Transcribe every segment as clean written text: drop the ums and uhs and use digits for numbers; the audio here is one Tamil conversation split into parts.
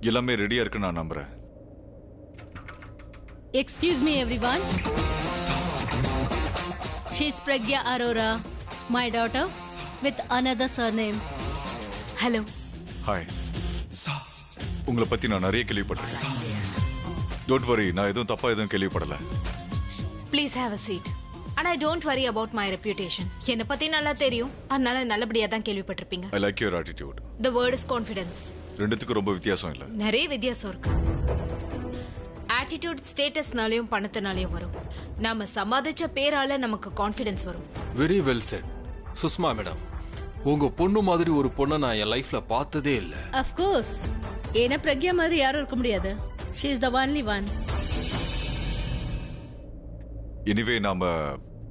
எல்லாமே ரெடியா இருக்கு நான் நம்புறேன். Excuse me, everyone. She's Pragya Arora, my daughter, with another surname. Hello. Hi. உங்களை பத்தி நான் நிறைய கேள்விப்பட்டிருக்கேன். டோன்ட் வரி, நான் எதுவும் தப்பா எதுவும் கேள்விப்படல. Please have a seat. And I don't worry about my reputation. என்னை பத்தி நல்லா தெரியும், அதனால நல்லபடியா தான் கேள்விப்பட்டிருப்பீங்க. I like your attitude. The word is confidence. ரெண்டுத்துக்கும் ரொம்ப வித்தியாசம் இல்ல. நிறைய வித்தியாசம் இருக்கு. ஆட்டிடியூட் ஸ்டேட்டஸ்னாலையும் பணத்தினாலையும் வரும். நாம சம்பாதிச்ச பேரால நமக்கு கான்ஃபிடன்ஸ் வரும். Very well set Sushma madam. உங்க பொண்ணு மாதிரி ஒரு பொண்ணை நான் என் லைஃப்ல பார்த்ததே இல்ல. Of course. ஏன்னா பிரக்யா மாதிரி யாரும் இருக்க முடியாது. She is the only one. Anyway,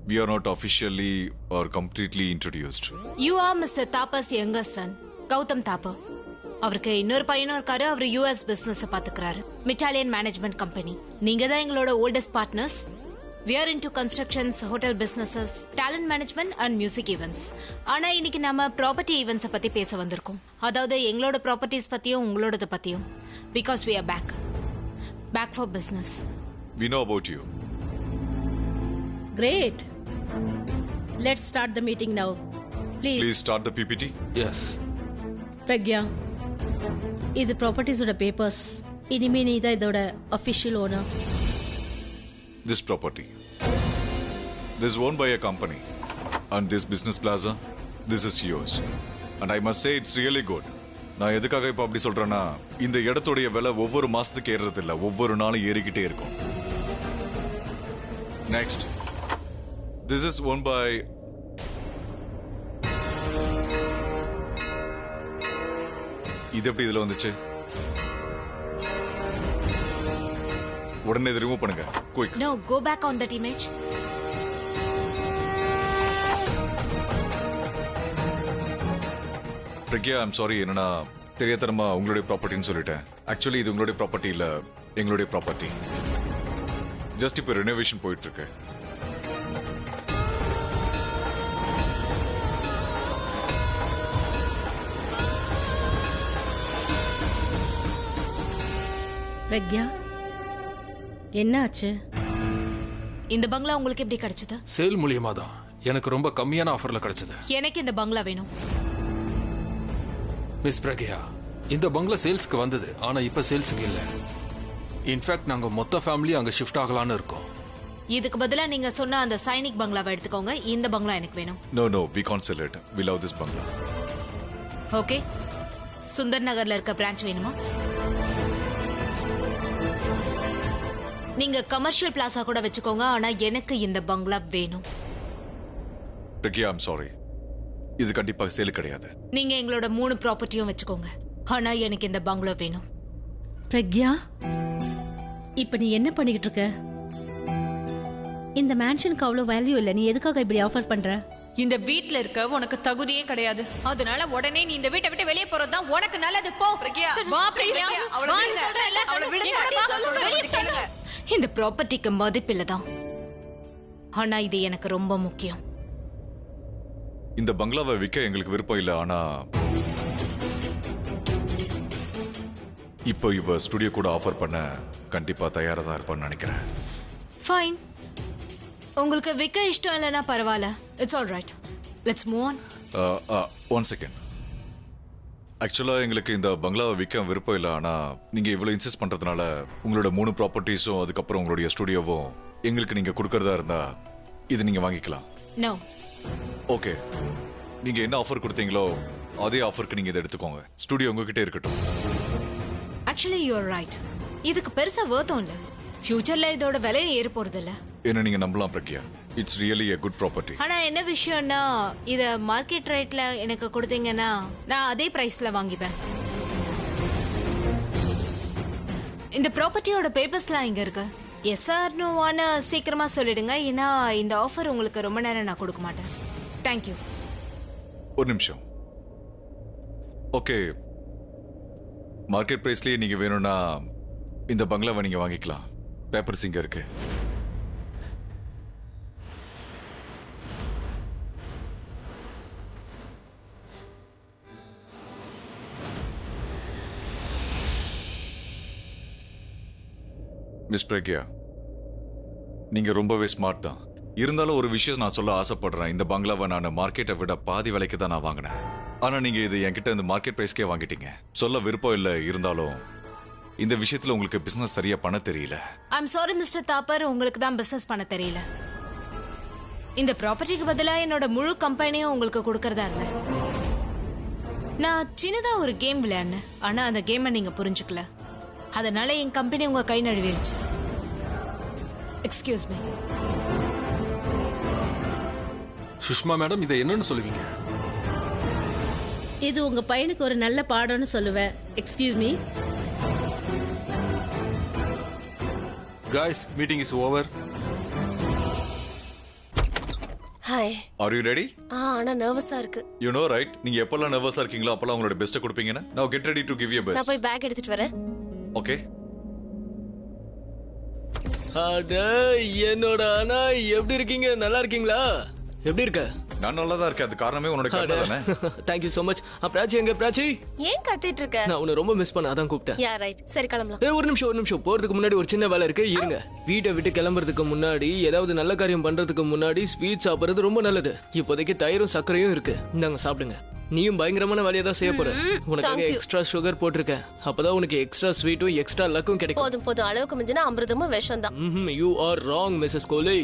we are not officially or completely introduced. You are Mr. Thapa's younger son, Gautam Thapa. அவருக்கு இன்னொரு பையனும் இருக்காரு. அவர் US பிசினஸ் பாத்துக்கிறாரு. மிட்டாலியன் மேனேஜ்மெண்ட் கம்பெனி. நீங்க தான் எங்களோட oldest partners. We are into constructions, hotel businesses, talent management and music events. ஆனா இன்னைக்கு நாம ப்ராப்பர்ட்டி ஈவென்ட்ஸ் பத்தி பேச வந்திருக்கோம். அதாவது எங்களோட ப்ராப்பர்ட்டிஸ் பத்தியும் உங்களோடத பத்தியும். Because we are back for business. We know about you. Great. Let's start the meeting now. Please start the PPT. Yes. Pragya, இது ப்ராப்பர்ட்டிஸோட பேப்பர்ஸ். இனிமே நீ தான் இதோட official owner. This property. This is owned by a company. And this business plaza, this is yours. And I must say it's really good. நான் எதுக்காக இப்போ அப்படி சொல்றேன்னா, இந்த இடத்துடைய விலை ஒவ்வொரு மாசத்துக்கு ஏறுறது இல்ல, ஒவ்வொரு நாளும் ஏறிக்கிட்டே இருக்கும். Next. This is owned by இது எப்படி இதுல வந்துச்சு? உடனே இதை ரிமூவ் பண்ணுங்க. Quick. No, go back on that image. Pragya, I'm sorry. என்னன்னா தெரியாதனமா உங்களுடைய ப்ராப்பர்ட்டின்னு சொல்லிட்டேன். ஆக்சுவலி இது உங்களுடைய ப்ராப்பர்ட்டி இல்ல, எங்களுடைய ப்ராப்பர்ட்டி. ஜஸ்ட் இப்போ ரெனோவேஷன் போயிட்டு இருக்கு. பிரக்யா, என்ன ஆச்சு? இந்த பங்களா உங்களுக்கு எப்படி கிடைச்சது? சேல் மூலியமா தான். எனக்கு ரொம்ப கம்மியான ஆஃபர்ல கிடைச்சது. எனக்கு இந்த பங்களா வேணும். மிஸ் பிரக்யா, இந்த பங்களா சேல்ஸ்க்கு வந்தது, ஆனா இப்ப சேல்ஸ்க்கு இல்ல. இன்ஃபேக்ட் நாங்க மொத்த ஃபேமிலி அங்க ஷிஃப்ட் ஆகலாம்னு இருக்கோம். இதுக்கு பதிலா நீங்க சொன்ன அந்த சைனிக் பங்களாவை எடுத்துக்கோங்க. இந்த பங்களா எனக்கு வேணும். No, we can't sell it. We love this bungalow. Okay. Sundar நகர்ல இருக்க பிரான்ச் வேணுமா? நீங்க கமர்ஷியல் பிளாசா கூட வச்சுக்கோங்க, ஆனா எனக்கு இந்த பங்களா வேணும். Pragya, I'm sorry. இது கண்டிப்பா சேல் கிடையாது. நீங்க எங்களோட 3 ப்ராப்பர்ட்டியும் வச்சுக்கோங்க, ஆனா எனக்கு இந்த பங்களா வேணும். பிரக்யா, இப்ப நீ என்ன பண்ணிக்கிட்டு இருக்க? இந்த மேன்ஷனுக்கு அவ்வளவு வேல்யூ இல்ல. நீ எதுக்காக இப்படி ஆஃபர் பண்ற? இந்த வீட்ல இருக்க உனக்கு தகுதியே கிடையாது. அதனால உடனே நீ இந்த வீட்டை விட்டு வெளியே போறது தான் உனக்கு நல்லது. போ பிரக்யா, வா பிரக்யா, வான்னு சொல்றேன்ல. வெளியே போ. இந்த ப்ராப்பர்ட்டிக்கு மதிப்பில்ல தான், ஆனா இது எனக்கு ரொம்ப முக்கியம். இந்த பங்களாவை விற்க எங்களுக்கு விருப்பம் இல்ல, ஆனா இப்போ இவ ஸ்டுடியோ கூட ஆஃபர் பண்ண கண்டிப்பா தயாரா தான் இருப்பான்னு நினைக்கிறேன். ஃபைன். உங்களுக்கு விற்க இஷ்டம் இல்லைன்னா பரவாயில்ல. It's all right. Let's move on. One second. ஆக்சுவலா எங்களுக்கு இந்த பங்களாவை விற்க விருப்பம் இல்லை, ஆனா நீங்க இவ்வளவு இன்சிஸ்ட் பண்றதுனால உங்களோட 3 ப்ராப்பர்ட்டிஸும் அதுக்கப்புறம் உங்களுடைய ஸ்டுடியோவும் எங்களுக்கு நீங்க கொடுக்கறதா இருந்தா இது நீங்க வாங்கிக்கலாம். நோ. ஓகே, நீங்க என்ன ஆஃபர் கொடுத்தீங்களோ அதே ஆஃபருக்கு நீங்க இதை எடுத்துக்கோங்க. ஸ்டுடியோ உங்ககிட்ட இருக்கட்டும். Actually you are right. இதுக்கு பெருசா வர்த்தம் இல்ல. ஃபியூச்சர்ல இதோட விலை ஏற போறது இல்ல. என்ன நீங்க நம்பலாம் Pragya. It's really a good property. ஆனா என்ன விஷயம்னா, இத மார்க்கெட் ரேட்ல எனக்கு கொடுத்தீங்கன்னா நான் அதே பிரைஸ்ல வாங்கிப்பேன். இந்த ப்ராப்பர்ட்டியோட பேப்பர்ஸ்லாம் இங்க இருக்கு. எஸ் ஆர் நோவான சீக்கிரமா சொல்லிடுங்க, ஏன்னா இந்த ஆஃபர் உங்களுக்கு ரொம்ப நேரம் நான் கொடுக்க மாட்டேன். தேங்க்யூ. ஒரு நிமிஷம். ஓகே, மார்க்கெட் பிரைஸ்லயே நீங்க வேணும்னா இந்த பங்களாவை நீங்க வாங்கிக்கலாம். பேப்பர்ஸ் இங்க இருக்கு. மிஸ் பிரக்யா, நீங்க ரொம்பவே ஸ்மார்ட் தான். இருந்தாலும் ஒரு விஷயம் நான் சொல்ல ஆசைப்படுறேன். இந்த பங்களாவை நான் மார்க்கெட்டை விட பாதி விலைக்கு தான் நான் வாங்கினேன். ஆனா நீங்க இது என்கிட்ட இந்த மார்க்கெட் பிரைஸ்க்கே வாங்கிட்டீங்க. சொல்ல விருப்பம் இல்லை, இருந்தாலும் இந்த விஷயத்துல உங்களுக்கு பிசினஸ் சரியா பண்ண தெரியல. ஐம் சாரி மிஸ்டர் தாப்பர், உங்களுக்கு தான் பிசினஸ் பண்ண தெரியல. இந்த ப்ராப்பர்ட்டிக்கு பதிலா என்னோட முழு கம்பெனியும் உங்களுக்கு கொடுக்கறதா இருந்தேன். நான் சின்னதா ஒரு கேம் விளையாடினேன், ஆனா அந்த கேமை நீங்க புரிஞ்சுக்கல. அதனால என் கம்பெனி உங்க கை நழுவிடுச்சு. Excuse me. சுஷ்மா மேடம், இதை என்னன்னு சொல்லுவீங்க? இது உங்க பையனுக்கு ஒரு நல்ல பாடம்னு சொல்லுவேன். Excuse me. Guys, meeting is over. Hi. Are you ready? ஆனா நர்வஸா இருக்கு. You know right, நீங்க எப்பெல்லாம் நர்வஸா இருக்கீங்களோ அப்பெல்லாம் உங்களோட best கொடுப்பீங்கன்னு. Now get ready to give your best. நான் போய் பேக் எடுத்துட்டு வரேன். Okay? அட என்னோட அண்ணா, எப்படி இருக்கீங்க? நல்லா இருக்கீங்களா? எப்படி இருக்க? நான் நல்லா தான் இருக்கேன். அது காரணமே உன்னோட கதை தானே. Thank you so much. Prachi எங்க? பிராச்சி, ஏன் கத்திட்டு இருக்க? நான் உன்னை ரொம்ப மிஸ் பண்ண, அதான் கூப்பிட்டேன். Yeah right. சரி கிளம்பலாம். ஒரு நிமிஷம் போறதுக்கு முன்னாடி ஒரு சின்ன வேலை இருக்கு, இருங்க. வீட்டை விட்டு கிளம்புறதுக்கு முன்னாடி, ஏதாவது நல்ல காரியம் பண்றதுக்கு முன்னாடி ஸ்வீட் சாப்பிடுறது ரொம்ப நல்லது. இப்போதைக்கு தயிரும் சர்க்கரையும் இருக்கு, இந்தாங்க சாப்பிடுங்க. நீயும் பயங்கரமான வேலையை தான் செய்ய போற. உனக்காக எக்ஸ்ட்ரா சுகர் போட்டிருக்கேன். அப்பதான் உனக்கு எக்ஸ்ட்ரா ஸ்வீட்டும் எக்ஸ்ட்ரா லக்கும் கிடைக்கும். போதும் அளவுக்கு மிஞ்சினா அமிர்தமும் விஷம் தான். யூ ஆர் ராங் மிஸ்ஸஸ் கோலி.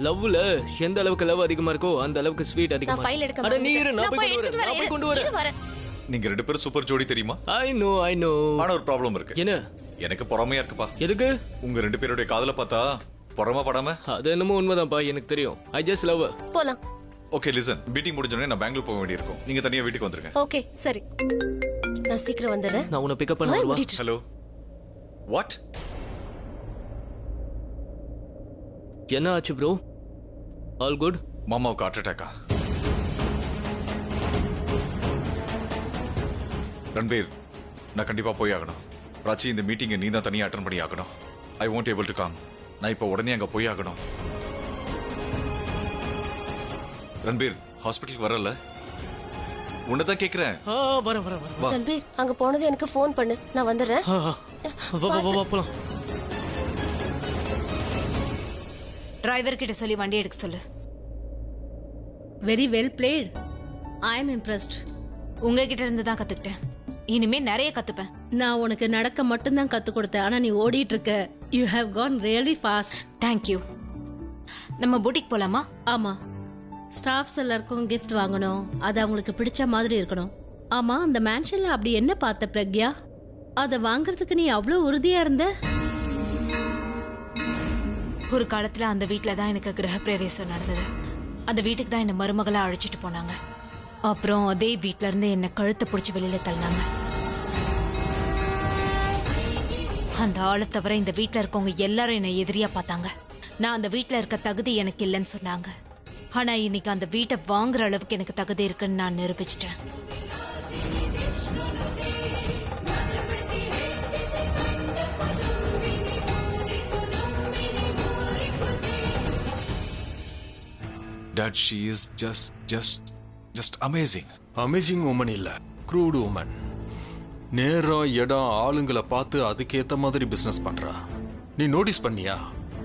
லவ்ல எந்த அளவுக்கு லவ் அதிகமா இருக்கோ அந்த அளவுக்கு ஸ்வீட் அதிகமா. நான் ஃபைல் எடுக்க அட நீ இரு, மறந்துட்டேன். நான் போய் கொண்டு வரேன். நீங்க ரெண்டு பேரும் சூப்பர் ஜோடி தெரியுமா? I know. ஆனா ஒரு ப்ராப்ளம் இருக்கு. என்ன? எனக்கு பொறாமையா இருக்குப்பா. எதுக்கு? உங்க ரெண்டு பேருடைய காதல பார்த்தா பொறாம படாம. அது என்னமோ உண்மைதான்ப்பா, எனக்கு தெரியும். I just love. போலாம். ஓகே லிசன், மீட்டிங் முடிஞ்சோடனே நான் பெங்களூர் போக வேண்டியிருக்கும். நீங்க தனியா வீட்டுக்கு வந்துருங்க. ஓகே சரி, நான் சீக்கிரம் வந்துடுறேன். நான் உன்னை பிக்கப் பண்ண வருவா. ஹலோ. வாட்? என்ன ஆச்சு ப்ரோ? All good? மாமாவுக்கு ஹார்ட் அட்டாக்கா? ரன்பீர், நான் கண்டிப்பா போய் ஆகணும். ராச்சி, இந்த மீட்டிங்கை நீ தான் தனியா அட்டன் பண்ணி ஆகணும். I want able to come. நான் இப்போ உடனே அங்க போய் ஆகணும். ரன்பீர், ஹாஸ்பிட்டலுக்கு வரல? உன்னதான் கேக்குறேன். வரேன். ரன்பீர், அங்க போனது எனக்கு ஃபோன் பண்ணு, நான் வந்துடுறேன். வா போலாம். டிரைவர் கிட்ட சொல்லி வண்டி எடுக்க சொல்லு. Very well plate. I am impressed. உங்ககிட்ட இருந்து தான் கத்துக்கிட்டேன். இனிமே நிறைய கத்துப்பேன். நான் உனக்கு நடக்க மட்டும்தான் கத்து கொடுத்தேன், ஆனா நீ ஓடிட்டு இருக்க. You have Khan really fast. Thank you. நம்ம பூட்டிக் போலாமா? ஆமா, ஸ்டாஃப்ஸ் எல்லாருக்கும் கிஃப்ட் வாங்கணும். அது அவங்களுக்கு பிடிச்ச மாதிரி இருக்கணும். ஆமா, அந்த மேன்ஷன்ல அப்படி என்ன பார்த்த பிரக்யா? அதை வாங்குறதுக்கு நீ அவ்வளவு உறுதியா இருந்த? ஒரு காலத்துல அந்த வீட்ல தான் எனக்கு கிரகப்பிரவேசம் நடந்தது. அந்த வீட்டுக்கு தான் என்ன மருமகளா அழைச்சிட்டு போனாங்க. அப்புறம் அதே வீட்ல இருந்து என்ன கழுத்தை பிடிச்சி வெளியில தள்ளினாங்க. அந்த ஆளை தவிர இந்த வீட்ல இருக்கவங்க எல்லாரும் என்ன எதிரியா பார்த்தாங்க. நான் அந்த வீட்ல இருக்க தகுதி எனக்கு இல்லைன்னு சொன்னாங்க. ஆனா இன்னைக்கு அந்த வீட்டை வாங்குற அளவுக்கு எனக்கு தகுதி இருக்குன்னு நான் நிரூபிச்சிட்டேன். Dad, she is just amazing. Amazing woman இல்ல, க்ரூட் உமன். நேரம், இடம், ஆளுங்களை பார்த்து அதுக்கேத்த மாதிரி பிசினஸ் பண்றா. நீ நோட்டீஸ் பண்ணியா?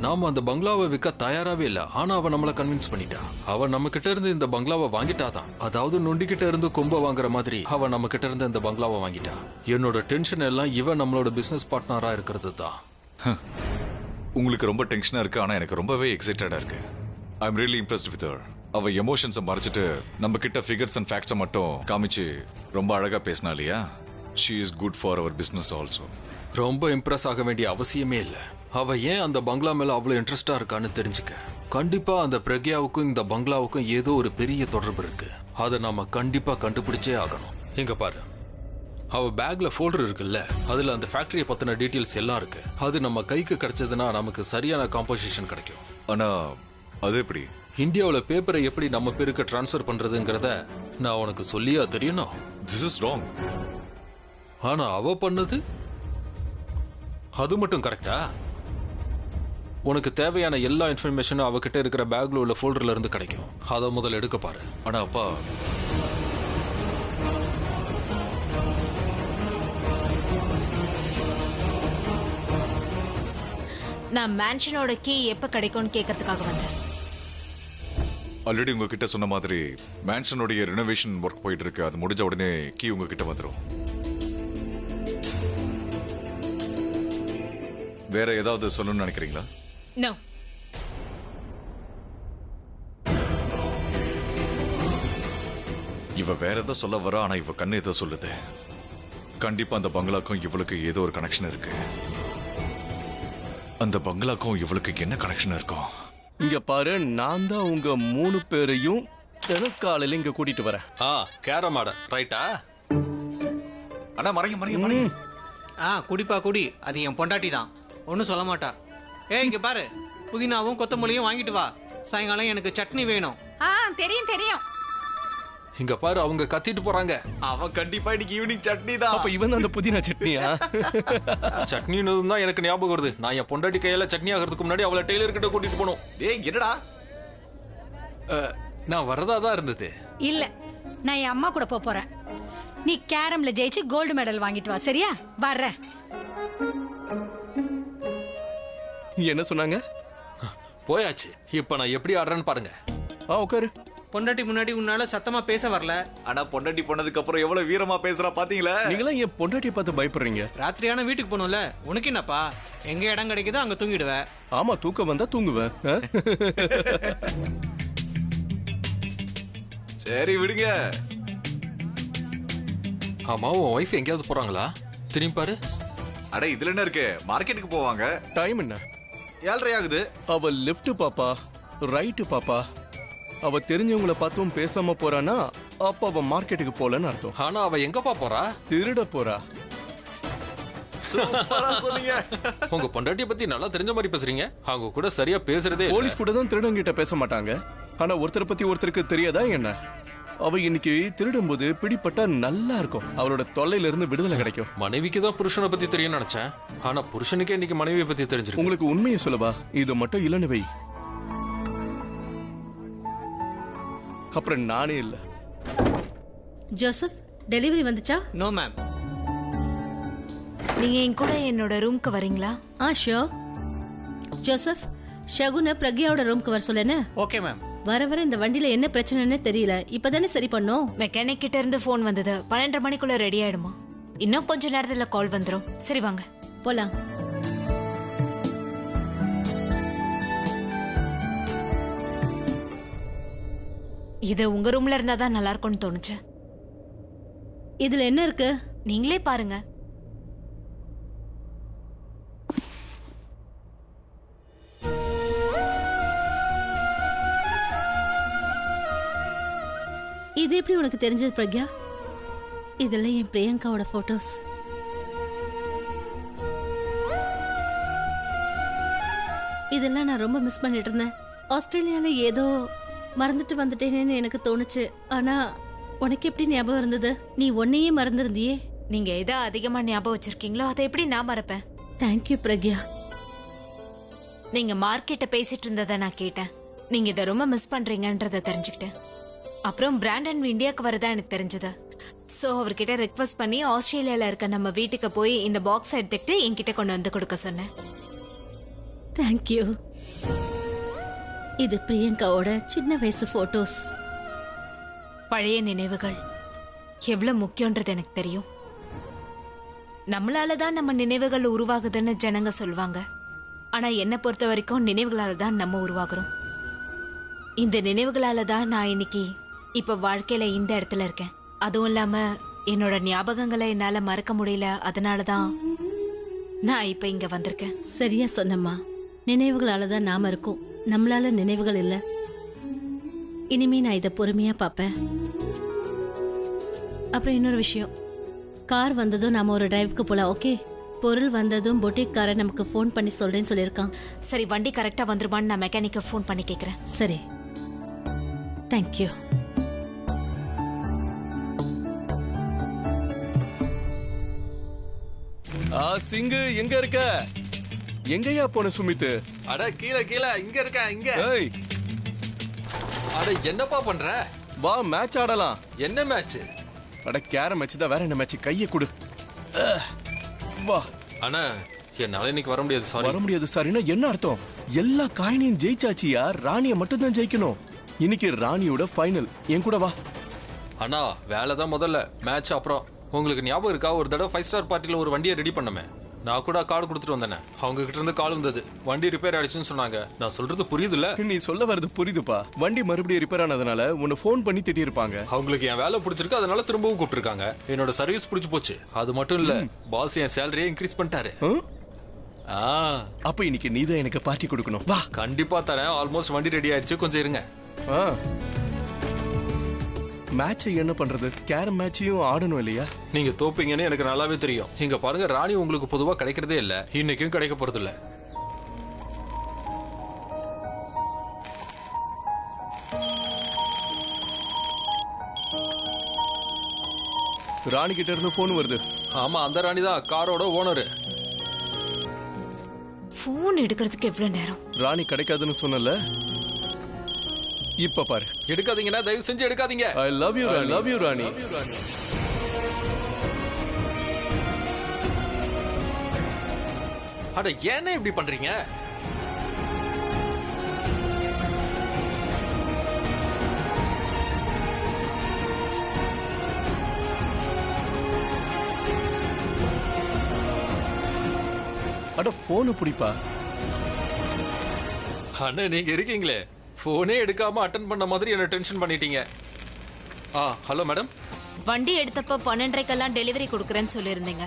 நாம அந்த பங்களாவை விற்க தயாராவே இல்ல, ஆனா அவ நம்மள கன்வின்ஸ் பண்ணிட்டா. அவ நம்ம கிட்ட இருந்து இந்த பங்களாவை வாங்கிட்டாதான். அதாவது நொண்டிக்கிட்ட இருந்து கொம்ப வாங்குற மாதிரி அவ நம்ம கிட்ட இருந்து இந்த பங்களாவை வாங்கிட்டா. என்னோட டென்ஷன் எல்லாம் இவன் நம்மளோட பிசினஸ் பார்ட்னரா இருக்கிறது தான். உங்களுக்கு ரொம்ப டென்ஷனா இருக்கு, ஆனா எனக்கு ரொம்பவே எக்ஸைட்டடா இருக்கு. I am really impressed with her. அவ எமோஷன்ஸை மறைச்சிட்டு நம்ம கிட்ட ஃபிகர்ஸ் அண்ட் ஃபேக்ட்ஸை மட்டும் காமிச்சு ரொம்ப அழகா பேசினா இல்லையா? She is good for our business also. ரொம்ப இம்ப்ரெஸ் ஆக வேண்டிய அவசியமே இல்ல. அவ ஏன் அந்த பங்களா மேல அவ்வளவு இன்ட்ரெஸ்டா இருக்கான்னு தெரிஞ்சுக்க. கண்டிப்பா அந்த பிரக்யாவுக்கும் இந்த பங்களாவுக்கும் ஏதோ ஒரு பெரிய தொடர்பு இருக்கு. அதை நாம கண்டிப்பா கண்டுபிடிச்சே ஆகணும். இங்க பாரு, அவ பேக்ல ஃபோல்டர் இருக்குல்ல, அதுல அந்த ஃபேக்டரியை பத்தின டீடைல்ஸ் எல்லாம் இருக்கு. அது நம்ம கைக்கு கிடைச்சதுன்னா நமக்கு சரியான காம்போசிஷன் கிடைக்கும். ஆனா அது எப்படி? இந்தியாவில் பேப்பரை எப்படி நம்ம பேருக்கு டிரான்ஸ்ஃபர் பண்றதுங்கிறத நான் உனக்கு சொல்லியா தெரியணும்? This is wrong. ஆனா அவ பண்ணது அது மட்டும் கரெக்டா? உனக்கு தேவையான எல்லா இன்ஃபர்மேஷனும் அவகிட்ட இருக்கிற பேக்ல உள்ள ஃபோல்டர்ல இருந்து கிடைக்கும். அதை முதல்ல எடுக்க பாரு. ஆனா அப்பா, நான் மேன்ஷனோட கீ எப்ப கிடைக்கும்னு கேட்கறதுக்காக வந்தேன். ஆல்ரெடி உங்ககிட்ட சொன்ன மாதிரி மேன்ஷனுடைய ரெனோவேஷன் ஒர்க் போயிட்டு இருக்கு. அது முடிஞ்ச உடனே கீ உங்ககிட்ட வந்துடும். வேற ஏதாவது சொல்லணும்னு நினைக்கிறீங்களா? நோ. இவ வேற ஏதோ சொல்ல வரா, ஆனா இவ கண்ணு ஏதோ சொல்லுது. கண்டிப்பா அந்த பங்களாக்கும் இவளுக்கு ஏதோ ஒரு கனெக்ஷன் இருக்கு. அந்த பங்களாக்கும் இவளுக்கு என்ன கனெக்ஷன் இருக்கும்? இங்க பாரு, நான் தான் உங்க 3 பேரையும் தினக்காலையில இங்க கூட்டிட்டு வரேன். கேரம் ஆட ரைட்டா? அண்ணா மறைங்க மறைங்க மறைங்க. குடிப்பா குடி, அது என் பொண்டாட்டி தான், ஒன்றும் சொல்ல மாட்டா. இங்க பாரு, புதினாவும் கொத்தமல்லியும் வாங்கிட்டு வா. சாயங்காலம் எனக்கு சட்னி வேணும். தெரியும் தெரியும். இங்க பாரு, அவங்க கத்திட்டு போறாங்க. அவன் கண்டிப்பா இன்னைக்கு ஈவினிங் சட்னி தான். அப்ப இவன் அந்த புதினா சட்னியா? சட்னின்னு தான் எனக்கு ஞாபகம் வருது. நான் என் பொண்டாட்டி கையில சட்னி ஆகிறதுக்கு முன்னாடி அவளை டெய்லர் கிட்ட கூட்டிட்டு போனோம். ஏய் என்னடா? நான் வரதா தான் இருந்தது. இல்ல, நான் என் அம்மா கூட போறேன். நீ கேரம்ல ஜெயிச்சு கோல்டு மெடல் வாங்கிட்டு வா, சரியா? வர்றேன். என்ன சொன்னாங்க? போயாச்சு. இப்ப நான் எப்படி ஆடுறேன்னு பாருங்க. உட்காரு. பொண்டாட்டி முன்னாடி உன்னால சத்தமா பேச வரல. ஆனா பொண்டாட்டி போனதுக்கு அப்புறம் எவ்வளவு வீரமா பேசுறா பாத்தீங்களா? நீங்களா என் பொண்டாட்டியை பார்த்து பயப்படுறீங்க? ராத்திரியான வீட்டுக்கு போகணும்ல, உனக்கு என்னப்பா? எங்க இடம் கிடைக்குதோ அங்க தூங்கிடுவேன். ஆமா, தூக்கம் வந்தா தூங்குவேன். சரி விடுங்க. ஆமா, உன் ஒய்ஃப் எங்கேயாவது போறாங்களா? திரும்பி பாரு. அட இதுல என்ன இருக்கு? மார்க்கெட்டுக்கு போவாங்க. டைம் என்ன? 7:30 ஆகுது. அவ லெஃப்ட் பாப்பா, ரைட்டு பாப்பா. அவ தெரிஞ்சவங்கள பார்த்தும் பேசாம போறானா, அப்ப அவ மார்க்கெட்டுக்கு போலன்னு அர்த்தம். ஆனா அவ எங்கப்பா போறா? திருட போறா. சூப்பரா சொன்னீங்க. உங்க பொண்டாட்டிய பத்தி நல்லா தெரிஞ்ச மாதிரி பேசுறீங்க. அவங்க கூட சரியா பேசுறதே இல்ல. போலீஸ் கூட தான் திருடங்கிட்ட பேச மாட்டாங்க. ஆனா ஒருத்தரை பத்தி ஒருத்தருக்கு தெரியாதா என்ன? அவ இன்னைக்கு திருடும் போது பிடிப்பட்டா நல்லா இருக்கும். அவளோட தொல்லையில இருந்து விடுதலை கிடைக்கும். மனைவிக்கு தான் புருஷனை பத்தி தெரியும் நினைச்சேன். ஆனா புருஷனுக்கே இன்னைக்கு மனைவியை பத்தி தெரிஞ்சிருக்கு. உங்களுக்கு உண்மையை சொல்லவா? இது மட்டும் இல்லன்னு வை, அப்புறம் நானே இல்ல. ஜோசப், டெலிவரி வந்துச்சா? No ma'am. நீங்க என் கூட என்னோட ரூம்க்கு வரீங்களா? ஷியோர். ஜோசப், ஷகுன பிரக்யாவோட ரூம்க்கு வர சொல்லேன்னு. Okay ma'am. வர வர இந்த வண்டியில என்ன பிரச்சனைன்னு தெரியல. இப்பதானே சரி பண்ணோம். மெக்கானிக் கிட்ட இருந்து போன் வந்தது. 12:30 மணிக்குள்ள ரெடி ஆயிடுமா? இன்னும் கொஞ்ச நேரத்துல கால் வந்துரும். சரி வாங்க போலாம். இது உங்க ரூம்ல இருந்தா தான் நல்லா இருக்கும்னு தோணுச்சு. இதுல என்ன இருக்கு? நீங்களே பாருங்க. இது எப்படி உனக்கு தெரிஞ்சது பிரக்யா? இதெல்லாம் என் பிரியங்காவோட போட்டோஸ். இதெல்லாம் நான் ரொம்ப மிஸ் பண்ணிட்டு இருந்தேன். ஆஸ்திரேலியால ஏதோ மறந்துட்டு வந்துட்டேனேன்னு எனக்கு தோணுச்சு. ஆனா உனக்கு எப்படி ஞாபகம் இருந்தது? நீ உன்னையே மறந்துருந்தியே. நீங்க எதை அதிகமா ஞாபகம் வச்சிருக்கீங்களோ அதை எப்படி நான் மறப்பேன்? தேங்க்யூ பிரக்யா. நீங்க மார்க்கெட்ட பேசிட்டு இருந்ததை நான் கேட்டேன். நீங்க இதை ரொம்ப மிஸ் பண்றீங்கன்றத தெரிஞ்சுக்கிட்டேன். அப்புறம் பிராண்டன் இந்தியாவுக்கு வரதா எனக்கு தெரிஞ்சது. சோ அவர்கிட்ட ரெக்வஸ்ட் பண்ணி ஆஸ்திரேலியால இருக்க நம்ம வீட்டுக்கு போய் இந்த பாக்ஸ் எடுத்துக்கிட்டு என்கிட்ட கொண்டு வந்து கொடுக்க சொன்னேன். தேங்க்யூ. இது பிரியங்காவோட சின்ன வயசு போட்டோஸ். பழைய நினைவுகள் எவ்வளவு முக்கியன்றது எனக்கு தெரியும். நம்மளாலதான் நம்ம நினைவுகள் உருவாகுதுன்னு ஜனங்க சொல்லுவாங்க. ஆனா என்ன பொறுத்த வரைக்கும் நினைவுகளால தான் நம்ம உருவாகிறோம். இந்த நினைவுகளால தான் நான் இன்னைக்கு இப்ப வாழ்க்கையில இந்த இடத்துல இருக்கேன். அதுவும் இல்லாம என்னோட ஞாபகங்களை என்னால மறக்க முடியல. அதனாலதான் நான் இப்ப இங்க வந்திருக்கேன். சரியா சொன்னம்மா. நினைவுகளால தான் நாம இருக்கோம், நம்மளால நினைவுகள் இல்ல. இனிமே நான் இதை பொறுமையா பாப்பேன். அப்புறம் இன்னொரு விஷயம், கார் வந்ததும் நாம ஒரு டிரைவுக்கு போலாம். ஓகே? பொருள் வந்ததும் பொட்டிக்காரன் நமக்கு ஃபோன் பண்ணி சொல்றேன்னு சொல்லியிருக்கான். சரி, வண்டி கரெக்டா வந்துருமான்னு நான் மெக்கானிக்க ஃபோன் பண்ணி கேக்குறேன். சரி, தேங்க்யூ. சிங்கு எங்க இருக்க? எங்கயா போன சுமித்? அட கீழே கீழே இங்க இருக்க இங்க. ஏய், அட என்னப்பா பண்ற? வா மேட்ச் ஆடலாம். என்ன மேட்ச்? அட கேரம் மேட்ச் தான். வேற என்ன மேட்ச்? கையை கொடு. வா. அண்ணா என்னால இன்னைக்கு வர முடியாது, சாரி. வர முடியாது சாரினா என்ன அர்த்தம்? எல்லா காயினையும் ஜெயிச்சாச்சியா, ராணிய மட்டும் தான் ஜெயிக்கணும். இன்னைக்கு ராணியோட ஃபைனல். என் கூட வா. அண்ணா வேலை தான் முதல்ல, மேட்ச் அப்புறம். உங்களுக்கு ஞாபகம் இருக்கா, ஒரு தடவை 5 ஸ்டார் பார்ட்டில ஒரு வண்டியை ரெடி பண்ணமே, நான் கூட கார்டு கொடுத்துட்டு வந்தேன். அவங்க கிட்ட இருந்து கால் வந்தது, வண்டி ரிப்பேர் ஆயிடுச்சுன்னு சொன்னாங்க. நான் சொல்றது புரியுதுல்ல? நீ சொல்ல வரது புரியுதுப்பா. வண்டி மறுபடியும் ரிப்பேர் ஆனதுனால உன்னை ஃபோன் பண்ணி திட்டி இருப்பாங்க. அவங்களுக்கு என் வேலை பிடிச்சிருக்கு, அதனால திரும்பவும் கூப்பிட்டுருக்காங்க. என்னோட சர்வீஸ் பிடிச்சு போச்சு. அது மட்டும் இல்ல, பாஸ் என் சேலரியை இன்க்ரீஸ் பண்ணிட்டாரு. அப்ப இன்னைக்கு நீதான் எனக்கு பார்ட்டி கொடுக்கணும். வா. கண்டிப்பா தரேன். ஆல்மோஸ்ட் வண்டி ரெடி ஆயிடுச்சு, கொஞ்சம் இருங்க. மேட்சை என்ன பண்றது? கேரம் மேட்சையும் ஆடணும் இல்லையா? நீங்க தோப்பீங்கன்னு எனக்கு நல்லாவே தெரியும். இங்க பாருங்க, ராணி உங்களுக்கு பொதுவா கிடைக்கிறதே இல்ல, இன்னைக்கும் கிடைக்க போறது இல்ல. ராணி கிட்ட இருந்து போன் வருது. ஆமா, அந்த ராணி தான், காரோட ஓனரு. போன் எடுக்கிறதுக்கு எவ்வளவு நேரம்? ராணி கிடைக்காதுன்னு சொன்னல, இப்ப பாரு. எடுக்காதீங்கன்னா தயவு செஞ்சு எடுக்காதீங்க. I love you Rani. Love you Rani. அட ஏனே இப்படி பண்றீங்க? அட போன் பிடிப்பா. அண்ணா நீங்க இருக்கீங்களே, போனே எடுக்காம அட்டெண்ட் பண்ண மாதிரி என்ன டென்ஷன் பண்ணிட்டீங்க. Hello madam. வண்டி எடுத்தப்ப 12:30க்கெல்லாம் டெலிவரி கொடுக்கறேன்னு சொல்லியிருந்தீங்க.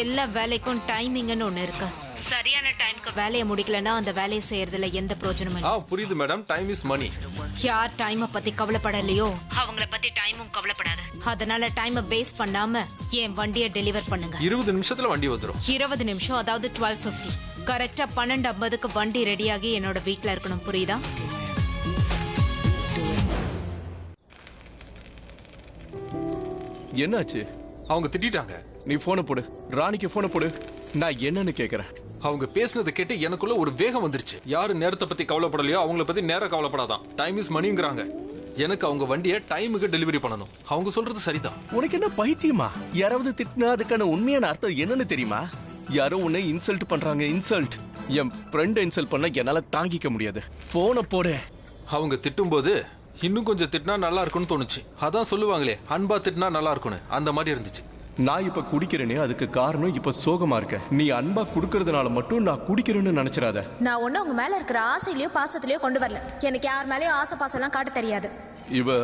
எல்லா வேலைக்கும் டைமிங்னு ஒண்ணு இருக்கு. சரியான டைம்க்கு வேலையை முடிக்கலன்னா அந்த வேலையை செய்யறதுல எந்த பிரயோஜனமும் இல்லை. புரியுது மேடம், டைம் இஸ் மணி. யார் டைமை பத்தி கவலைப்படலையோ அவங்கள பத்தி டைமும் கவலைப்படாது. அதனால டைமை பேஸ் பண்ணாம என் வண்டியை டெலிவர் பண்ணுங்க. 20 நிமிஷத்துல வண்டி வந்துரும். 20 நிமிஷம், அதாவது 12:50. கரெக்டா 12:50க்கு வண்டி ரெடியாகி என்னோட வீட்டுல இருக்கணும், புரியுதா? என்னாச்சு? அவங்க திட்டாங்க. நீ போனை போடு, ராணிக்கு போனை போடு. நான் என்னன்னு கேக்குறேன். அவங்க பேசுனதை கேட்டு எனக்குள்ள ஒரு வேகம் வந்துருச்சு. யாரு நேரத்தை பத்தி கவலைப்படலையோ அவங்கள பத்தி நேரம் கவலைப்படாதான். Time is மணிங்கிறாங்க. எனக்கு அவங்க வண்டியை டைமுக்கு டெலிவரி பண்ணணும். அவங்க சொல்றது சரிதான். உனக்கு என்ன பைத்தியமா? யாராவது திட்டினா அதுக்கான உண்மையான அர்த்தம் என்னன்னு தெரியுமா? யாரோ உன்னை இன்சல்ட் பண்றாங்க. இன்சல்ட். என் ஃப்ரெண்ட் இன்சல்ட் பண்ண என்னால தாங்கிக்க முடியாது. போனை போடு. அவங்க திட்டும் போது இன்னும் கொஞ்சம் திட்டினா நல்லா இருக்கும்னு தோணுச்சு. அதான் சொல்லுவாங்களே, அன்பா திட்டினா நல்லா இருக்கும்னு, அந்த மாதிரி இருந்துச்சு. நான் இப்ப குடிக்கிறேனே, அதுக்கு காரணம் இப்ப சோகமா இருக்க. நீ அன்பா குடுக்கறதுனால மட்டும் நான் குடிக்கிறேன்னு நினைச்சிடாத. நான் ஒண்ணு உங்க மேல இருக்கிற ஆசையிலயோ பாசத்திலயோ கொண்டு வரல. எனக்கு யார் மேலயும் ஆசை பாசம் எல்லாம் காட்ட தெரியாது. இவ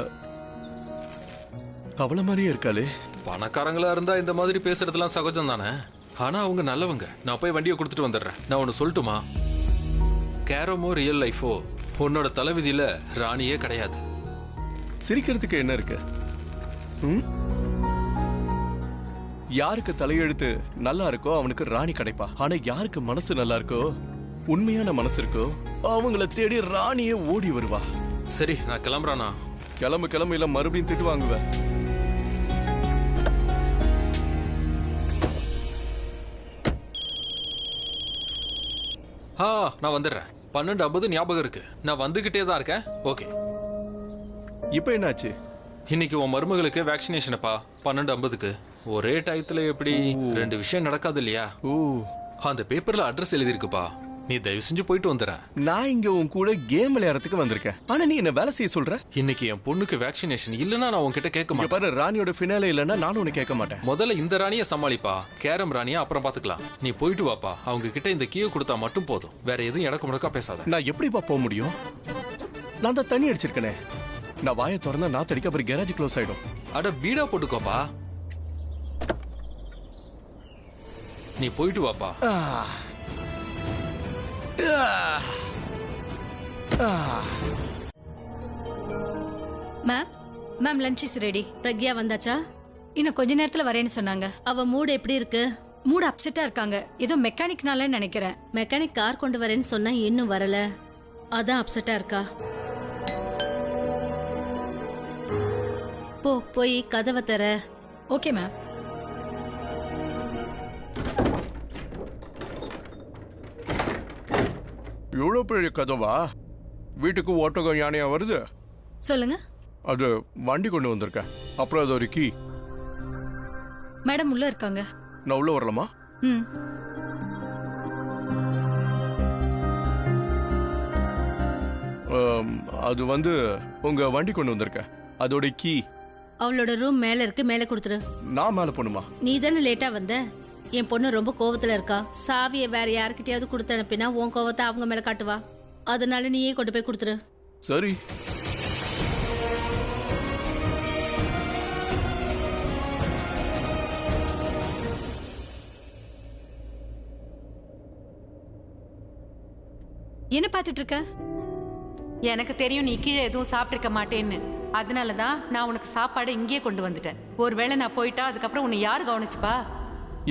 அவள மாதிரியே இருக்காளே. பணக்காரங்களா இருந்தா இந்த மாதிரி பேசுறதுலாம் சகஜம் தானே. ஆனா அவங்க நல்லவங்க. நான் போய் வண்டியை கொடுத்துட்டு வந்துடுறேன். நான் ஒன்னு சொல்லட்டுமா? கேரமோ ரியல் லைஃபோ, உன்னோட தலைவிதியில ராணியே கிடையாது. சிரிக்கிறதுக்கு என்ன இருக்கு? யாருக்கு தலையெழுத்து நல்லா இருக்கோ அவனுக்கு ராணி கிடைப்பா. ஆனா யாருக்கு மனசு நல்லா இருக்கோ, உண்மையான மனசு இருக்கோ, அவங்கள தேடி ராணியே ஓடி வருவா. சரி, நான் கிளம்புறானா? கிளம்பு கிளம்பு, இல்ல மறுபடியும் திட்டு வாங்குவேன். நான் வந்துடுறேன். 12:50 ஞாபகம் இருக்கு. நான் வந்துகிட்டே தான் இருக்கேன். ஓகே. இப்ப என்னாச்சு? இன்னைக்கு உன் மருமகளுக்கு வேக்சினேஷனப்பா 12:50க்கு. ஒரே டயத்துல எப்படி 2 விஷயம் நடக்காது இல்லையா? அந்த பேப்பர்ல அட்ரஸ் எழுதிருக்குப்பா. நீ தயவு செஞ்சு போயிட்டு வந்துற. நான் இங்க உன் கூட கேம் விளையாடுறதுக்கு வந்திருக்கேன். ஆனா நீ என்ன வேலை செய்ய சொல்ற? இன்னைக்கு என் பொண்ணுக்கு வேக்சினேஷன் இல்லனா நான் உன்கிட்ட கேட்க மாட்டேன். பாரு, ராணியோட ஃபினாலே இல்லனா நானும் உன்னை கேட்க மாட்டேன். முதல்ல இந்த ராணியை சமாளிப்பா. கேரம் ராணியை அப்புறம் பாத்துக்கலாம். நீ போயிட்டு வாப்பா. அவங்க கிட்ட இந்த கீயை கொடுத்தா மட்டும் போதும். வேற எதுவும் இடக்கு முடக்கா பேசாத. நான் எப்படிப்பா போக முடியும்? நான் தான் தண்ணி அடிச்சிருக்கனே. நான் வாயை திறந்தா நான் தடிக்க அப்புறம் கேரேஜ் க்ளோஸ் ஆயிடும். அட பீடா போட்டுக்கோப்பா. நீ போயிட்டு வாப்பா. Ma'am lunch is ready. Pragya வந்தாச்சா? இன்னும் கொஞ்ச நேரத்துல வரேன்னு சொன்னாங்க. அவ மூடு எப்படி இருக்கு? மூடு அப்செட்டா இருக்காங்க. ஏதோ மெக்கானிக்னால நினைக்கிறேன். மெக்கானிக் கார் கொண்டு வரேன்னு சொன்னா இன்னும் வரல, அதான் அப்செட்டா இருக்கா. போ, போய் கதவை தர. Okay ma'am. எவ்வளவு பெரிய கதவா? வீட்டுக்கு ஓட்டகம் யானையா வருது. சொல்லுங்க. அது வண்டி கொண்டு வந்திருக்கேன். அப்புறம் அது ஒரு கீ. மேடம் உள்ள இருக்காங்க. நான் உள்ள வரலாமா? அது வந்து உங்க வண்டி கொண்டு வந்திருக்கேன். அதோட கீ அவளோட ரூம் மேல இருக்கு, மேல கொடுத்துரு. நான் மேல போணுமா? நீ தானே லேட்டா வந்த. என் பொண்ணு ரொம்ப கோவத்துல இருக்கா. சாவியை வேற யாருக்கிட்டயாவது கொடுத்து அனுப்பினா உன் கோவத்தை அவங்க மேல காட்டுவா. அதனால நீயே கொண்டு போய் கொடுத்துரு. சரி. என்ன பார்த்துட்டு இருக்க? எனக்கு தெரியும் நீ கீழே எதுவும் சாப்பிட்டிருக்க மாட்டேன்னு. அதனாலதான் நான் உனக்கு சாப்பாடு இங்கேயே கொண்டு வந்துட்டேன். ஒருவேளை நான் போயிட்டா அதுக்கப்புறம் உன்னை யாரு கவனிச்சுப்பா?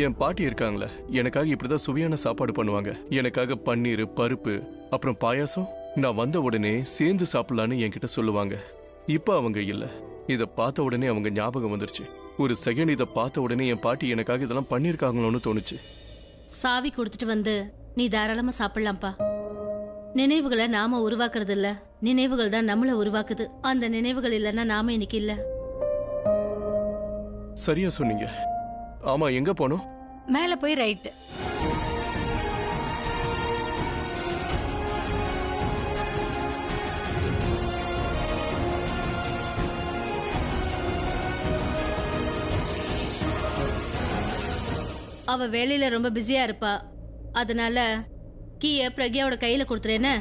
என் பாட்டி இருக்காங்களே, எனக்காக இப்படிதான் சுவையான சாப்பாடு பண்ணுவாங்க. எனக்காக பன்னீர், பருப்பு, அப்புறம் பாயாசம். நான் வந்த உடனே சேர்ந்து சாப்பிடலான்னு என்கிட்ட சொல்லுவாங்க. இப்ப அவங்க இல்ல. இத பார்த்த உடனே அவங்க ஞாபகம் வந்துருச்சு. ஒரு செகண்ட் இத பார்த்த உடனே என் பாட்டி எனக்காக இதெல்லாம் பண்ணிருக்காங்களோன்னு தோணுச்சு. சாவி கொடுத்துட்டு வந்து நீ தாராளமா சாப்பிடலாம்ப்பா. நினைவுகளை நாம உருவாக்குறது இல்ல, நினைவுகள் தான் நம்மள உருவாக்குது. அந்த நினைவுகள் இல்லைன்னா நாம இன்னைக்கு இல்ல. சரியா சொன்னீங்க. ஆமா, எங்க போனோம்? மேல போய் ரைட். அவ வேலையில ரொம்ப பிஸியா இருப்பா. அதனால கீய பிரக்யாவோட கையில கொடுத்துறேன்னு.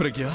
பிரக்யா,